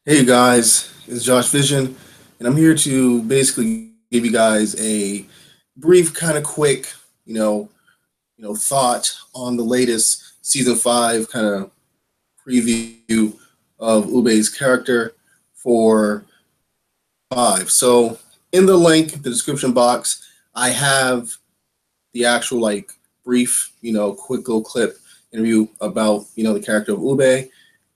Hey guys, it's Josh Vision, and I'm here to basically give you guys a brief, kind of quick, thought on the latest season 5 kind of preview of Ubbe's character for 5. So in the link, the description box, I have the actual brief, quick little clip interview about the character of Ubbe.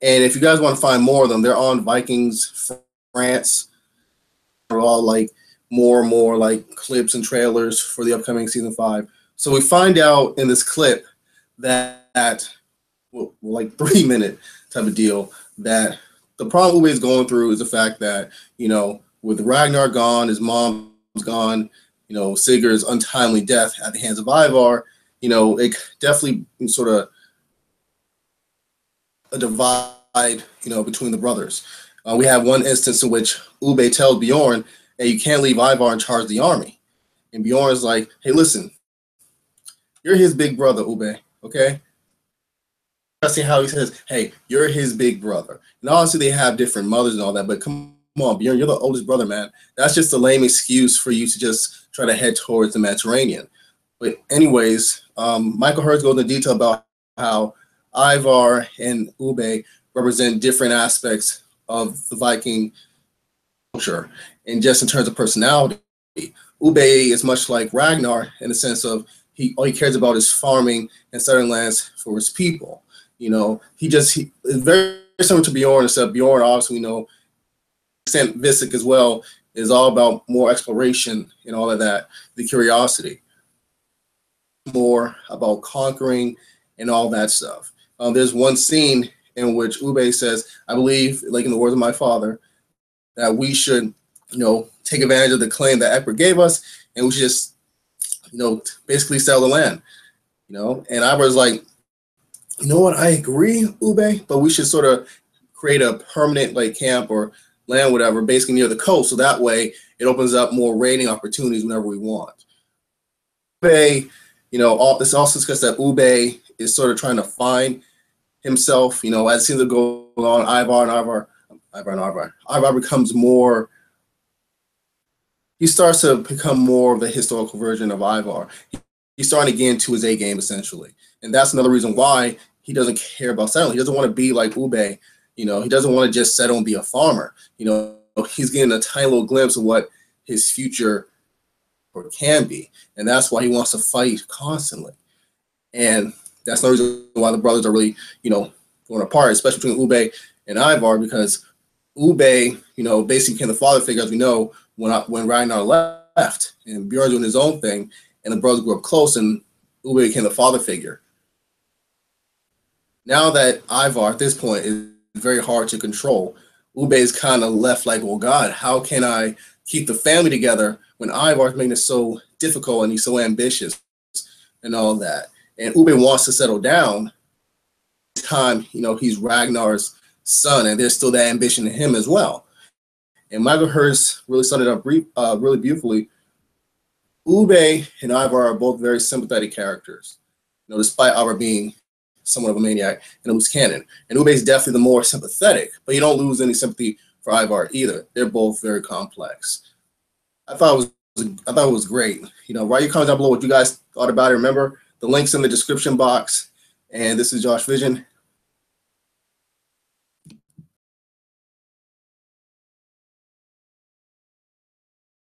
And if you guys want to find more of them, they're on Vikings France. They're all more and more clips and trailers for the upcoming season 5. So we find out in this clip that 3-minute type of deal, that the problem Ubbe is going through is the fact that, with Ragnar gone, his mom's gone, Sigurd's untimely death at the hands of Ivar, it definitely sort of a divide, between the brothers. We have one instance in which Ubbe tells Bjorn, "Hey, you can't leave Ivar in charge of the army." And Bjorn's like, "Hey, listen, you're his big brother, Ubbe, okay?" I see how he says, "Hey, you're his big brother." And obviously they have different mothers and all that, but come on, Bjorn, you're the oldest brother, man. That's just a lame excuse for you to just try to head towards the Mediterranean. But anyways, Michael Hurst goes into detail about how Ivar and Ubbe represent different aspects of the Viking culture, and just in terms of personality. Ubbe is much like Ragnar in the sense of all he cares about is farming and southern lands for his people. He is very similar to Bjorn, except Bjorn, obviously, St. Visick as well, is all about more exploration and all of that, the curiosity, more about conquering and all that stuff. There's one scene in which Ubbe says, "I believe, in the words of my father, that we should, take advantage of the claim that Egbert gave us, and we should just, basically sell the land." And I was like, "You know what? I agree, Ubbe, but we should sort of create a permanent camp or land, whatever, basically near the coast, so that way it opens up more raiding opportunities whenever we want." Ubbe, it's also discussed that Ubbe is sort of trying to find himself, as things go on. Ivar becomes more. He starts to become more of the historical version of Ivar. He's starting to get into his A game essentially, and that's another reason why he doesn't care about settling. He doesn't want to be like Ubbe. He doesn't want to just settle and be a farmer. He's getting a tiny little glimpse of what his future can be, and that's why he wants to fight constantly. And that's the reason why the brothers are really, going apart, especially between Ubbe and Ivar, because Ubbe, basically became the father figure, as we know, when Ragnar left, and Bjorn doing his own thing, and the brothers grew up close, and Ubbe became the father figure. Now that Ivar, at this point, is very hard to control, Ubbe is kind of left like, well, God, how can I keep the family together when Ivar is making it so difficult and he's so ambitious and all that? And Ubbe wants to settle down. This time, he's Ragnar's son, and there's still that ambition in him as well. And Michael Hurst really summed it up really beautifully. Ubbe and Ivar are both very sympathetic characters, despite Ivar being somewhat of a maniac and a loose cannon. And Ubbe is definitely the more sympathetic, but you don't lose any sympathy for Ivar either. They're both very complex. I thought it was great. Write your comments down below what you guys thought about it. Remember, the link's in the description box. And this is Josh Vision.